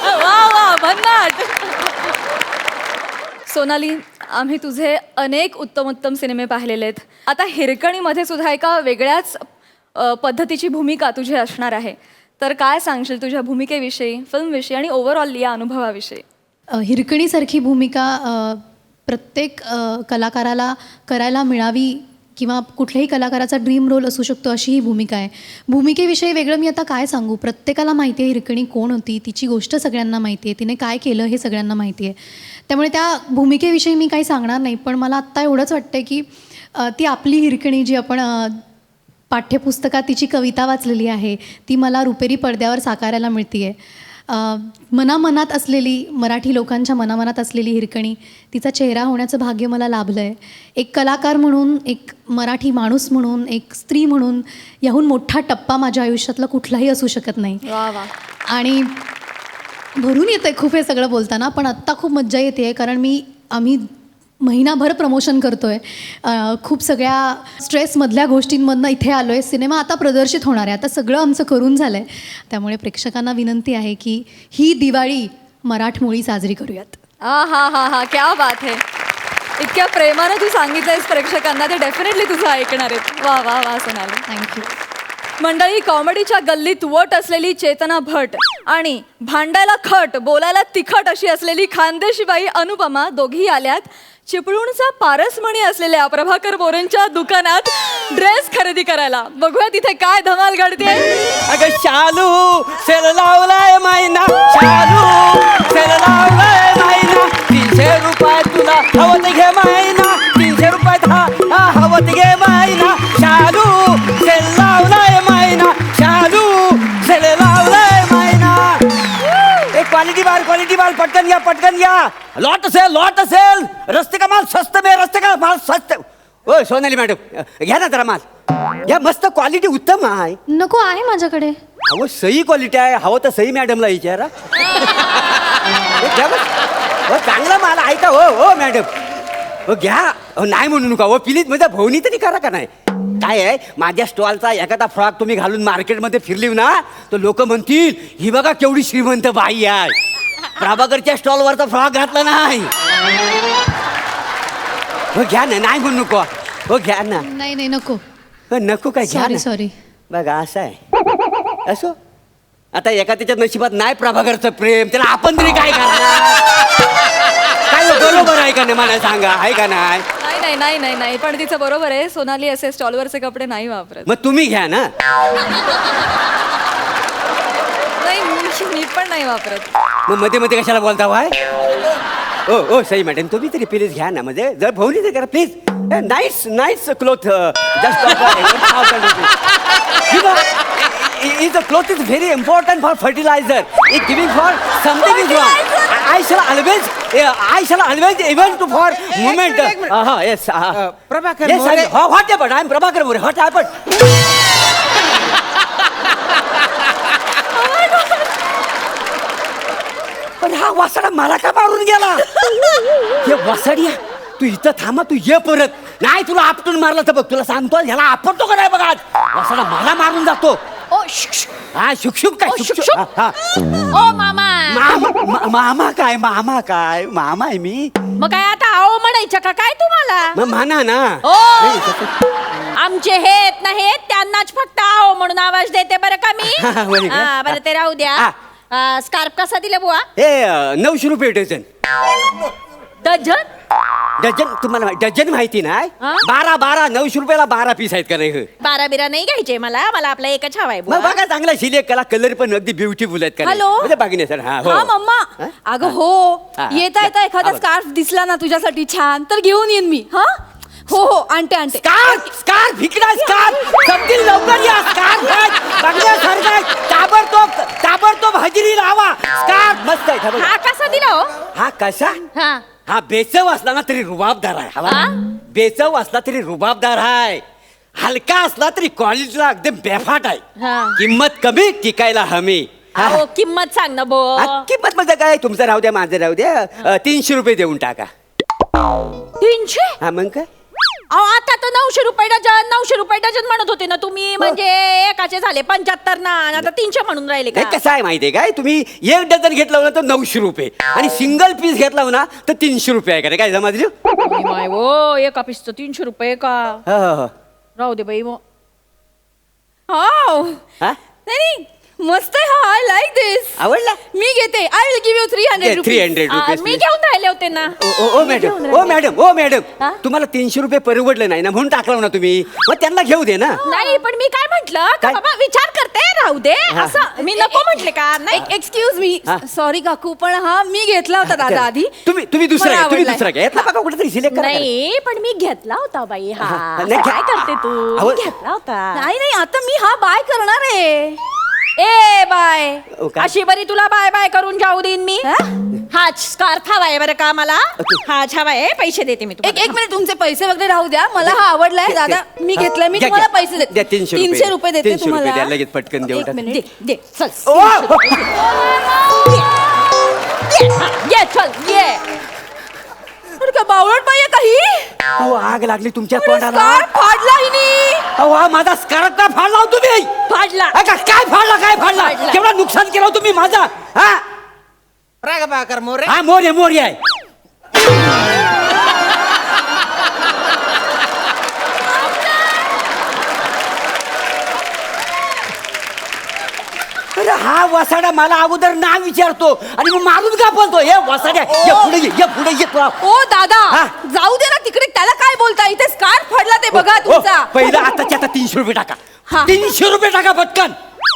वा वा भन्नाट. सोनाली, आम्ही तुझे अनेक उत्तम उत्तम सिनेमे पाहिलेले आहेत. आता हिरकणीमध्ये सुद्धा एका वेगळ्याच पद्धतीची भूमिका तुझी असणार आहे. तर काय सांगशील तुझ्या भूमिकेविषयी, फिल्मविषयी आणि ओव्हरऑल या अनुभवाविषयी? हिरकणीसारखी भूमिका प्रत्येक कलाकाराला करायला मिळावी किंवा कुठल्याही कलाकाराचा ड्रीम रोल असू शकतो अशी ही भूमिका आहे. भूमिकेविषयी वेगळं मी आता काय सांगू. प्रत्येकाला माहिती आहे हिरकणी कोण होती, तिची गोष्ट सगळ्यांना माहिती आहे, तिने काय केलं हे सगळ्यांना माहिती आहे. त्यामुळे त्या भूमिकेविषयी मी काही सांगणार नाही. पण मला आत्ता एवढंच वाटतं की ती आपली हिरकणी जी आपण पाठ्यपुस्तकात तिची कविता वाचलेली आहे ती मला रुपेरी पडद्यावर साकारायला मिळते आहे. मनामनात असलेली, मराठी लोकांच्या मनामनात असलेली हिरकणी, तिचा चेहरा होण्याचं भाग्य मला लाभलं आहे. एक कलाकार म्हणून, एक मराठी माणूस म्हणून, एक स्त्री म्हणून याहून मोठा टप्पा माझ्या आयुष्यातला कुठलाही असू शकत नाही. वा वा. आणि भरून येतं आहे खूप हे सगळं बोलताना, पण आत्ता खूप मज्जा येते आहे कारण आम्ही महिनाभर प्रमोशन करतो आहे. खूप सगळ्या स्ट्रेसमधल्या गोष्टींमधनं इथे आलो आहे. सिनेमा आता प्रदर्शित होणार आहे. आता सगळं आमचं करून झालं आहे. त्यामुळे प्रेक्षकांना विनंती आहे की ही दिवाळी मराठमोळी साजरी करूयात. हा, क्या बात है. इतक्या प्रेमानं तू सांगितलंयस प्रेक्षकांना, ते डेफिनेटली तुझं ऐकणार आहेत. वा वा वा सोनाली, थँक्यू. मंडळी, कॉमेडीच्या गल्लीत वट असलेली चेतना भट आणि भांडायला खट, बोलायला तिखट अशी असलेली खानदेशीबाई अनुपमा दोघी आल्यात चिपळूणचा पारसमणी असलेल्या प्रभाकर बोरेंच्या दुकानात ड्रेस खरेदी करायला. बघूया तिथे काय धमाल घडते. अगं शालू सेल लावलाय मायना, शालू सेल लावलाय मायना, 300 रुपये तुला हवं ते घे मायना, 300 रुपयात हा हवं ते घे मायना, शालू सेल लावलाय मायना, शालू सेल लावलाय मायना. क्वालिटी माल पटकन घ्या. लॉट सेल रस्ते का माल सस्त. ओ सोनाली मॅडम, घ्या ना जरा माल घ्या, मस्त क्वालिटी उत्तम आहे. नको आहे माझ्याकडे. अहो सही क्वालिटी आहे, हवं तर सही मॅडमला विचारा. घ्या बस. हो चांगला माल आहे का? हो मॅडम, हो घ्या. हो नाही म्हणू नका. हो प्लीज माझ्या भाऊनी तरी करा का नाही. काय आहे, माझ्या स्टॉलचा एखादा फ्रॉक तुम्ही घालून मार्केटमध्ये फिरली ना तर लोक म्हणतील ही बघा केवढी श्रीमंत बाई आहे. प्रभाकरच्या स्टॉलवरचा फ्रॉक घातला नाही. हो घ्या ना, नाही म्हणू नको. हो घ्या ना. नाही नको. हो नको काय, घ्या ना. सॉरी. बघा असं आहे. असो आता एका त्याच्या नशिबात नाही प्रभाकरचं प्रेम, त्याला आपण तरी काय करणार. काय बरोबर आहे का नाही मला सांगा, आहे का नाही. नाही, पण तिचं बरोबर आहे. सोनाली असे स्टॉलवरचे कपडे नाही वापरत. मग तुम्ही घ्या ना. नाही, मी पण नाही वापरत. मग मध्ये कशाला बोलता भाई. ओ सई मॅडम, तुम्ही तरी प्लीज घ्या ना. म्हणजे जर भाऊनी तरी करा please. Nice cloth is the cloth is very important for fertilizer. It giving for something is wrong. I shall always even to for moment. Yes. Prabhakar Yes, More. what happened? I am Prabhakar More. What happened? पण हा वासाडा मला का मारून गेला. हे वासाडिया, तू इथं थांबा, तू ये परत. नाही तुला आपटून मारला तर बघ, तुला सांगतो ह्याला आपटतो का नाही बघा. आज वासाडा मला मारून जातो. हा शुक काय शुक. ओ मामा. मामा काय मामा आहे मी. मग काय आता आओ म्हणायचं का काय तुम्हाला? मग म्हणा ना. ओ आमचे हेत ना हेत त्यांनाच फक्त आओ म्हणून आवाज देते बरं का मी. बरं का? हा, बरं ते राहू द्या. स्कार्फ कसा दिला बुवा? हे 900 रुपये डझन. डझन तुम्हाला डझन माहिती नाही. हा? 12 900 रुपयाला 12 पीस आहेत का नाही. 12 बिरा नाही घ्यायचे मला आपला एकच हवाय मग बघा चांगला शिले कला, कलर पण अगदी ब्युटिफुल आहेत का नाही? हॅलो? म्हणजे बघितलं सर. हा हा मम्मा. अगं हो, हा. येता एखादा हा, बघ. स्कार्फ दिसला ना तुझ्यासाठी छान तर घेऊन येईन मी. हा हो आणते. स्कार्फ विकणार. स्कार्फ समजेल लवकर या. स्कार्फ बघण्यासारखा ताबडतोब हजेरी लावा. स्कार्फ मस्त आहे. हा बघ. हा कसा दिला हो? हा कसा. हा हा बेचव असला ना तरी रुबाबदार आहे. हा? बेचव असला तरी रुबाबदार आहे. हलका असला तरी क्वालिटीला एकदम बेफाट आहे. हा. किंमत कमी टिकायला हमी. अहो किंमत सांग ना बो. किंमत म्हणजे काय, तुमचं राहू द्या माझं राहू द्या. 300 रुपये देऊन टाका. 300? हा मग काय. अहो आता तर 900 रुपये डझन म्हणत होते ना तुम्ही. म्हणजे एकाचे झाले 75 ना आणि आता 300 म्हणून राहिले का नाही कसं आहे माहितीये काय तुम्ही 1 डझन घेतला ना तर 900 रुपये आणि सिंगल पीस घेतला ना तर 300 रुपये आहे का रे? काय समजलं? माय ओ एका पीसचं 300 रुपये का हो, हो, हो. राहू दे बाई मग हो हा? नाही मस्त आहे हा आय लाईक दिस आवडला मी घेते I will give you 300 rupees 300 रुपये मी घेऊन राहिले होते ना ओ मॅडम तुम्हाला 300 रुपये परवडलं नाही ना म्हणून टाकलं ना तुम्ही मग त्यांना घेऊ दे ना. नाही पण मी काय म्हंटल काय? बाबा विचार करते राहू दे असं मी नको म्हंटले का नाही एक्सक्यूज मी हा. सॉरी काकू पण हा मी घेतला होता दादा आधी तुम्ही दुसरा मला घ्या, तुम्ही आवडलाय. दुसरा घ्या यातला बघा कुठेतरी सिलेक्ट करा. नाही पण मी घेतला होता बाई हा नाही, काय करते तू अहो, मी घेतला होता नाही नाही आता मी हा बाय करणार आहे ए बाय ओ, काय? अशी बरी तुला बाय बाय करून जाऊ देईन मी हा स्कार्फ हवाय बरं का मला हा हवाय पैसे देते मी एक मिनिट तुमचे पैसे वगैरे राहू द्या मला हा आवडलाय दादा मी घेतलाय मी घ्या, तुम्हाला घ्या. पैसे द्या, देते 300 रुपये देते 300 रुपये तुम्हाला द्या, लगेच पटकन देऊ एक टाक. मिनिट दे चल ओ, हो. ये चल ये अरे का बावळट बाई आहे काही अहो, आग लागली तुमच्या अरे, तोंडाला scarf फाडला हिने अहो हा माझा स्कार्फ का फाडला हो तुम्ही फाडला काय फाडला फाडला. केवढा नुकसान केलं हो तुम्ही माझा हा मोर आहे अरे हा वसाडा मला अगोदर नाव विचारतो आणि मग मारून का बोलतो हे वसाड्या ये पुढे ये तुला. ओ दादा हा. जाऊ दे ना तिकडे त्याला काय बोलता इथे स्कार्फ फाडला ते बघा तुमचा पहिला आताच्या आता 300 रुपये टाका हा. 300 रुपये टाका पटकन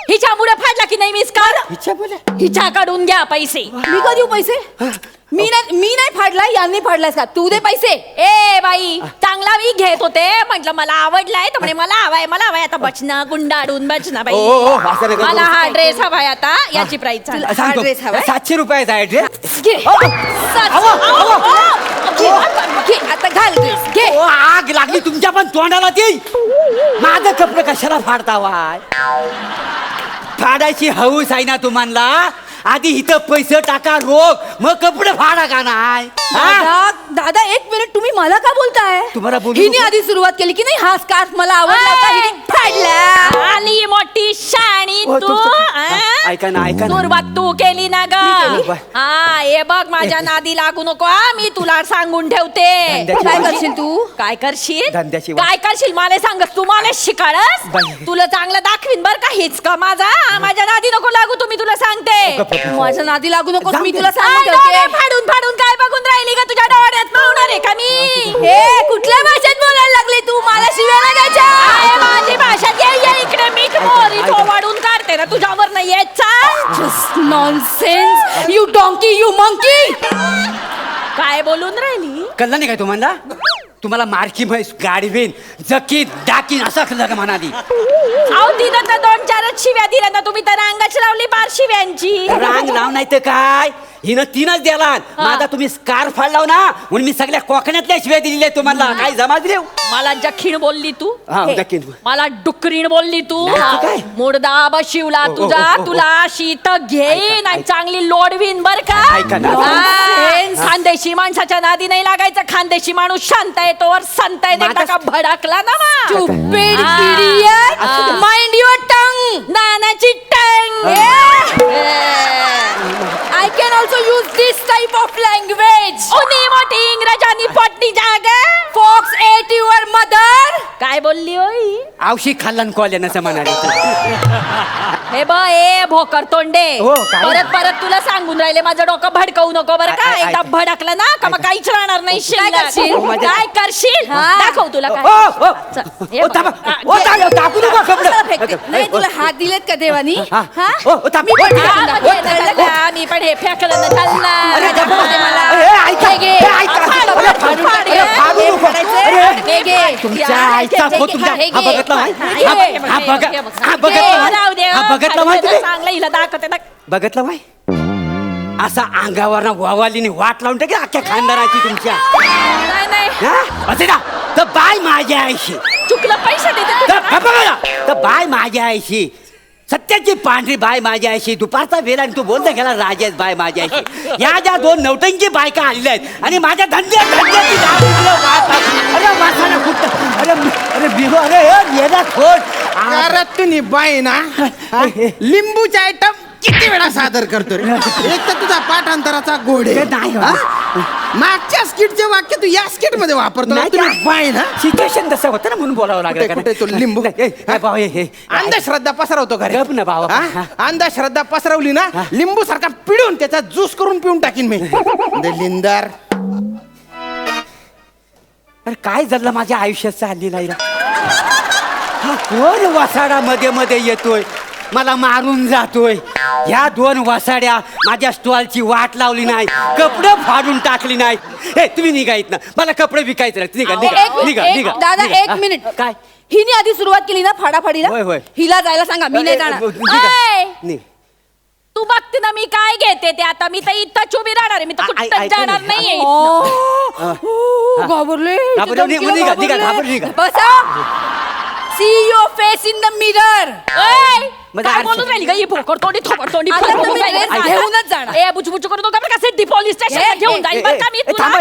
हिच्यामुळे फाडला की नाही मी स्कार्फ हिच्या बोला हिच्याकडून घ्या पैसे मी का देऊ पैसे मी नाही फाडलाय यांनी फाडलाय का तू दे पैसे ए बाई चांगला मी घेत होते म्हंटल मला आवडलाय तर म्हणे मला हवाय आता बचना गुंडाळून बचना बाई ओ, असं नका मला करू. हा ड्रेस हवाय आता याची प्राइस सांगतो ड्रेस हवाय? 700 रुपयाचा आहे ड्रेस घे घे आता घाल ड्रेस घे ओ, आग लागली तुमच्या पण तोंडाला ती माझं कपडे कशाला फाडता वाय फाडायची हौस आहे ना तुम्हाला आधी इथं पैसे टाका रोख मग कपडे फाडा का नाही हा? दादा एक मिनिट तुम्ही मला का बोलताय तुम्हाला बोलू हिने नको? आधी सुरुवात केली की नाही हा स्कार्फ मला आवडला का हिने फाडला आली मोठी शाणी ओ, तू तुमचं- आ? ऐका ना सुरुवात तू केली ना केली. ग हा हे बघ माझ्या नादी लागू नको हा, मी तुला सांगून ठेवते धंद्याची काय वाट. करशील तू काय करशील धंद्याची वाट. काय करशील मला सांगस तू मला शिकाळस बाई. तुला चांगलं दाखवीन बर का हेच का माझा माझ्या नादी नको लागू तुम्ही तुला सांगते माझ्या नादी लागू नको मी जाऊ तुला दे. सांगते डोळे okay? फाडून फाडून काय बघून राहिली का तुझ्या डोळ्यात पाहुणार आहे का मी हे कुठल्या भाषेत बोलायला लागले तू मला शिव्याला द्यायच्या आहे माझी भाषा घे ये इकडे मी मोरी वाढून काढते ना तुझ्यावर नाही येत चाल Just nonsense you donkey you monkey काय बोलून राहिली कळलं नाही काय तुम्हाला मारकी म्हैस गाडवीन जकीन डाकीन असं का म्हणाली अहो तिनं तर 2-4 शिव्या दिल्या ना तुम्ही तर अंगाची लावली 5 शिव्यांची रांग लाव नाही तर काय हिनं 3च दिला माझा तुम्ही स्कार्फ फाडलाव ना म्हणून मी सगळ्या कोकणातल्या शिव्या दिलेल्या तुम्हाला काय जमा दिले मला जखीण बोलली तू हा, हे, जखीण. मला डुकरीण बोलली तू नाही, तू काय? मुडदा बशिवला तुझा तुला शीत घेईन आणि चांगली लोडवीन बर का ऐका ना. हा, खानदेशी माणसाच्या नादी नाही लागायचं खानदेशी माणूस शांत आहे तोवर संत आहे माझा- का भडकला ना मा. stupid हा. idiot हा. mind your tongue नानाची tongue I can also use this type of language उनी मोठी इंग्रजांनी पट्टी जाग fox ate your mother काय बोलली होई आवशी खाल्लन कॉल्यानं म्हणाले हे ए भोकर तोंडे हो, काय? परत तुला सांगून राहिले माझं डोकं भडकवू नको बरं का एकदा भडकलं ना का मग काहीच राहणार नाही शिल्लक. करशील? काय करशील हा. दाखव तुला काय चल, हे बघ. टाकू नका कशाला फेकते? नाही तुला हात दिलेत का देवानी हा. हा? थांब. मी पण ओ, फेकून हा, दाखवते. मग हे धरलं, मी पण हे फेकलं ना चालणार. अरे, दाखव दे मला. ए, ऐका, हे घे. ए, ऐका. फाड, अरे, फाड, फाडू फाड, नका, हे. फाडू हे नका. फाडायचं. अरे, हे घे. तुमच्या या, आईचा हे भो घे, तुमच्या हे हा घे. बघितला हा, माहिती? हे हा, घे, हा, हे बघा. घे, बघ. हा, हे, बघितला माहिती? राहू दे, हा, बघितला फाडू माहिती? दे, चांगलं हिला दाखवते ना. बघितलं माय असा अंगावर वावालीने वाट लावून टाकी अख्ख्या खानदाराची तुमच्या नाही हा? असे ना तर बाय माझ्या आईशी चुकलं पैसे देते तर बाय माझ्या आईशी सत्याची पांढरी बाय माझ्याशी, दुपारचा वेळ आणि तू बोलता गेला राजेश बाय माझ्याशी. या ज्या दोन नवटंकी बायका आलेल्या आहेत आणि माझ्या धंद्याची नाव उठलं वाहतात. अरे वासाला कुठं, अरे बिहो, अरे येणार थोड. तुम्ही बाई ना लिंबूचे आयटम किती वेळा सादर करतो रे. एक तर तुझा पाठांतराचा गोड आहे. नाही हा? मागच्या स्किटचे वाक्य तू या स्किट मध्ये वापरतो. तुम्ही बाई ना सिच्युएशन तसं होतं ना म्हणून बोलावं लागलं. कुठे तो लिंबू अंधश्रद्धा पसरवतो का रे? गप ना भावा. हा? अंधश्रद्धा पसरवली ना लिंबू सारखा पिळून त्याचा ज्यूस करून पिऊन टाकीन मी. दलिंदर अरे काय झालं माझ्या आयुष्यात चालली नाही. हा कोण वसाडा मध्ये मध्ये येतोय, मला मारून जातोय. ह्या दोन वसाड्या माझ्या स्टॉलची वाट लावली नाही, कपडे फाडून टाकली नाही. हे तुम्ही निघायत ना, मला कपडे विकायचे नाहीत. निघा निघा निघा निघा. दादा निघा. एक मिनिट. काय हिने आधी सुरुवात केली ना फाडाफाडीला. होय, होय. हिला जायला सांगा, मी नाही जाणार. निघ. तू बघते ना मी काय घेते ते. आता मी तर इथं उभी राहणार आहे, मी तर कुठं ऐका जाणार ना. नाहीये. घाबरले घाबरले, निघा, निघा, घाबरले. बसा. See your face in the mirror. म्हणजे काय आरशा- बोलून राहिली का ही भोकर तोंडी थोकर तोंडी आता तुम्ही घेऊनच जाणार. ए बुचबुच करू नका बरं का, सिटी पोलीस स्टेशनला घेऊन जाईल बरं का मी तुला. थांबा,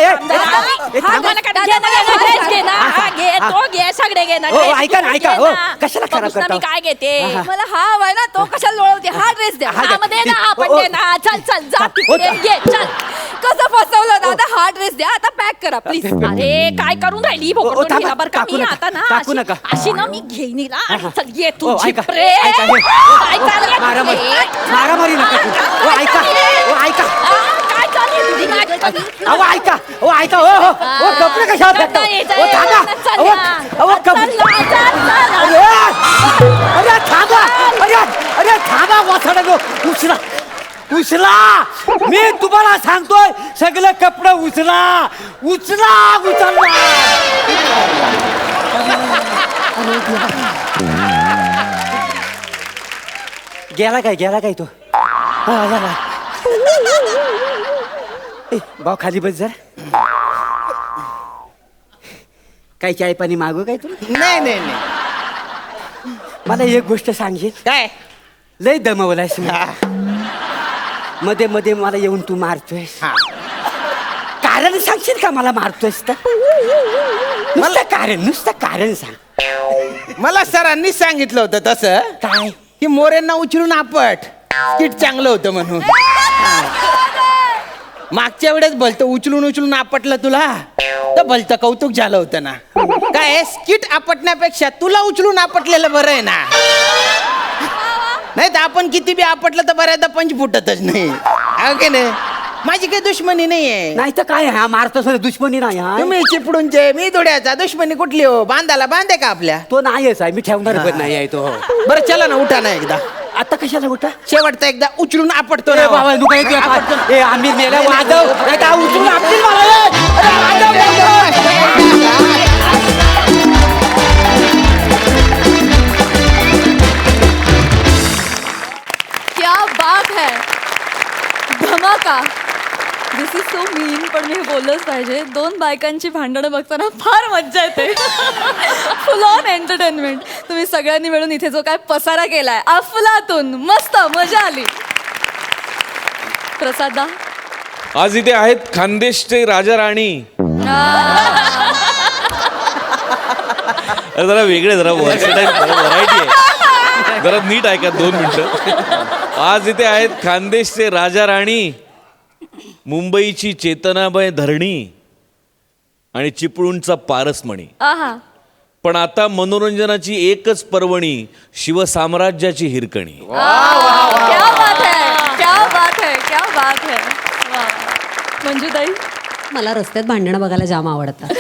थांबा. मला काय घे ना, ड्रेस घे ना, हा, घे तो घे, सगळे घे ना. हो, ड्रेस ऐका ना, घे ऐका. ना. हो, कशाला खराब बघूस ना करता? मी काय घेते. मला हा हवाय ना, तो कशाला लोळवते. हा ड्रेस द्या. हा, हा मध्ये ना ओ, आपण ओ. दे ना. चल चल जा तिकडे घे चल. कसं फसवलं दादा. हा ड्रेस द्या, आता पॅक करा प्लीज. अरे काय करून राहिली ओ, भोकर थांबा, तोंडी बरं का टाकू मी नका, आता ना टाकू अशी- नका. अशी ना मी घेईन हिला आणि चल ये ओ, तू ऐका, झिपरे. ऐका, हे. काय चाललंय मारामारी तुझे? मारामारी नका करू. ओ, ऐका, ओ, ऐका. काय चाललंय तुझी नाटकं? अहो ऐका, ओ ऐका, ओ हो, ओ कपडे कशाला फेकता? ओ थांबा, अहो कपडे. अरे थांबा, अरे थांबा वासडा. उचला उचला, मी तुम्हाला सांगतोय सगळे कपडे उचला उचला उचलला. गेला काय तो. हा, आला. ए, भाऊ खाली बस जरा. काही चाय पाणी मागू काय तुला? नाही नाही नाही. मला एक गोष्ट सांगशील? काय लय दमवलायस मध्ये मध्ये मला येऊन तू मारतोयस. हा. कारण सांगशील का मला मारतोयस तर? नुसतं कारण सांग. मला सरांनी सांगितलं होतं तसं काय? की मोरेंना उचलून आपट स्किट चांगलं होतं म्हणून. मागच्या वेळेस भलतं उचलून आपटलं तुला तर भलतं कौतुक झालं होतं ना. काय स्किट आपटण्यापेक्षा तुला उचलून आपटलेलं बरं आहे ना. नाही तर आपण किती बी आपटलं तर बऱ्याचदा पंच फुटतच नाही. ओके नाही, माझी काही दुश्मनी नाहीये. नाही तर काय हा मारतोस दुश्मनी नाही. हा तुम्ही चिपडूनचे मी धुड्याचा दुश्मनी कुठली हो. बांधाला बांधे का आपल्या. तो नाहीच आहे, मी ठेवणार पण नाही आहे तो. बरं चला ना, उठा ना एकदा. आता कशाला कुठं? शेवटचा एकदा उचलून आपटतो ए ना. बाबा तू काय आम्ही मेला वाजव नाही का उचलून आपली मला. अरे वाजव. क्या बात है. धमाका. दिस इज सो मीन. पण मी हे बोललंच पाहिजे. दोन बायकांची भांडणं बघताना फार मज्जा येते. फुल ऑन एंटरटेनमेंट. तुम्ही सगळ्यांनी मिळून इथे जो काय पसारा केलाय अफलातून. मस्त मजा आली. प्रसादा आज इथे आहेत खानदेशचे राजा राणी. अरे जरा वेगळे, जरा व्हरायटी आहे. जरा नीट ऐका 2 मिनिटं. आज इथे आहेत खानदेशचे राजा राणी, मुंबईची चेतनाबाई धरणी आणि चिपळूणचा पारसमणी. आहा. पण आता मनोरंजनाची एकच पर्वणी, शिवसाम्राज्याची हिरकणी. क्या बात है, क्या बात है, क्या बात है. वा. मंजूताई मला रस्त्यात भांडणं बघायला जाम आवडतात.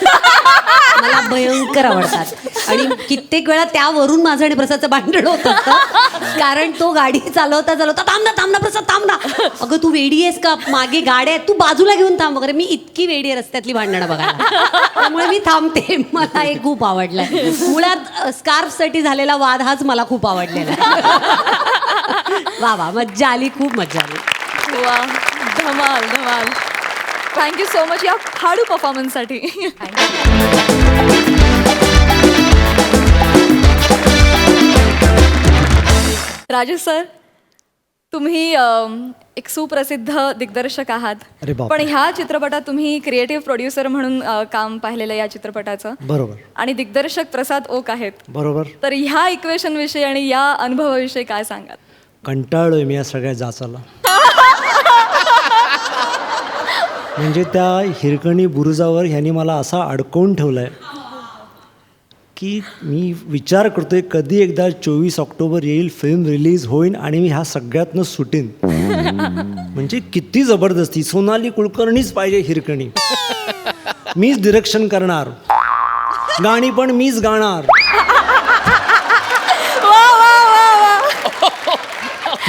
मला भयंकर आवडतात. आणि कित्येक वेळा त्यावरून माझं आणि प्रसादचं भांडण होत असतं. कारण तो गाडी चालवता थांब ना प्रसाद थांब ना. अगं तू वेडी आहेस का, मागे गाड्या आहेत, तू बाजूला घेऊन थांब वगैरे. मी इतकी वेडी आहे रस्त्यातली भांडणं बघायला, त्यामुळे मी थांबते. मला हे खूप आवडलंय. मुळात स्कार्फसाठी झालेला वाद हाच मला खूप आवडलेला आहे. वा मज्जा आली, खूप मज्जा आली. वा. धमाल धमाल. थँक्यू सो मच या फाडू परफॉर्मन्ससाठी. राजेश सर, तुम्ही एक सुप्रसिद्ध दिग्दर्शक आहात, अरे बापरे. पण ह्या चित्रपटात तुम्ही क्रिएटिव्ह प्रोड्युसर म्हणून काम पाहिलेलं या चित्रपटाचं, बरोबर आणि दिग्दर्शक प्रसाद ओक आहेत. बरोबर. तर ह्या इक्वेशन विषयी आणि या अनुभवाविषयी काय सांगाल? कंटाळलोय मी या सगळ्या जाचाला. म्हणजे त्या हिरकणी बुरुजावर ह्यांनी मला असा अडकवून ठेवलाय की मी विचार करतोय कधी एकदा 24 ऑक्टोबर येईल, फिल्म रिलीज होईल आणि मी ह्या सगळ्यातनं सुटेन. म्हणजे किती जबरदस्ती. सोनाली कुलकर्णीच पाहिजे हिरकणी. मीच डिरेक्शन करणार, गाणी पण मीच गाणार.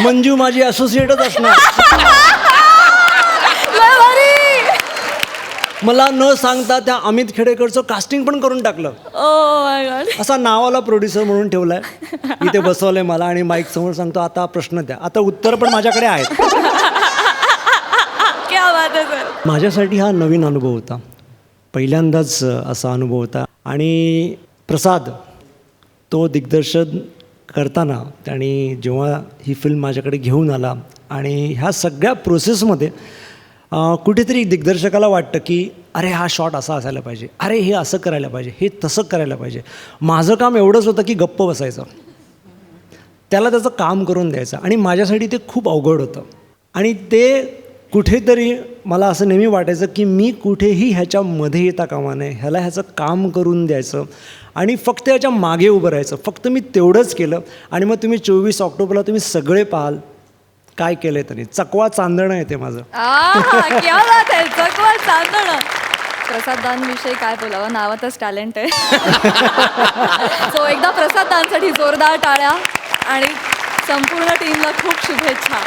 मंजू माझी असोसिएटच असणार. मला न सांगता त्या अमित खेडेकरचं कास्टिंग पण करून टाकलं. असा नावाला प्रोड्युसर म्हणून ठेवलाय. इथे बसवलंय मला आणि माईक समोर सांगतो आता प्रश्न द्या. आता उत्तर पण माझ्याकडे आहेत. क्या बात आहे सर. माझ्यासाठी हा नवीन अनुभव होता, पहिल्यांदाच असा अनुभव होता. आणि प्रसाद तो दिग्दर्शन करताना आणि जेव्हा ही फिल्म माझ्याकडे घेऊन आला आणि ह्या सगळ्या प्रोसेसमध्ये कुठेतरी दिग्दर्शकाला वाटतं की अरे हा शॉट असा असायला पाहिजे, अरे हे असं करायला पाहिजे, हे तसं करायला पाहिजे. माझं काम एवढंच होतं की गप्प बसायचं, त्याला त्याचं काम करून द्यायचं. आणि माझ्यासाठी ते खूप अवघड होतं. आणि ते कुठेतरी मला असं नेहमी वाटायचं की मी कुठेही ह्याच्यामध्ये येता कामा नये, ह्याला ह्याचं काम करून द्यायचं आणि फक्त ह्याच्या मागे उभं राहायचं. फक्त मी तेवढंच केलं. आणि मग तुम्ही 24 ऑक्टोबरला तुम्ही सगळे पाहाल काय केलंय तरी. चकवा चांदणं येते माझं. क्या बात आहे. चकवा चांदणं. प्रसाद दांविषयी काय बोलावं, नावातच टॅलेंट आहे. सो एकदा प्रसाद दांसाठी जोरदार टाळ्या आणि संपूर्ण टीमला खूप शुभेच्छा.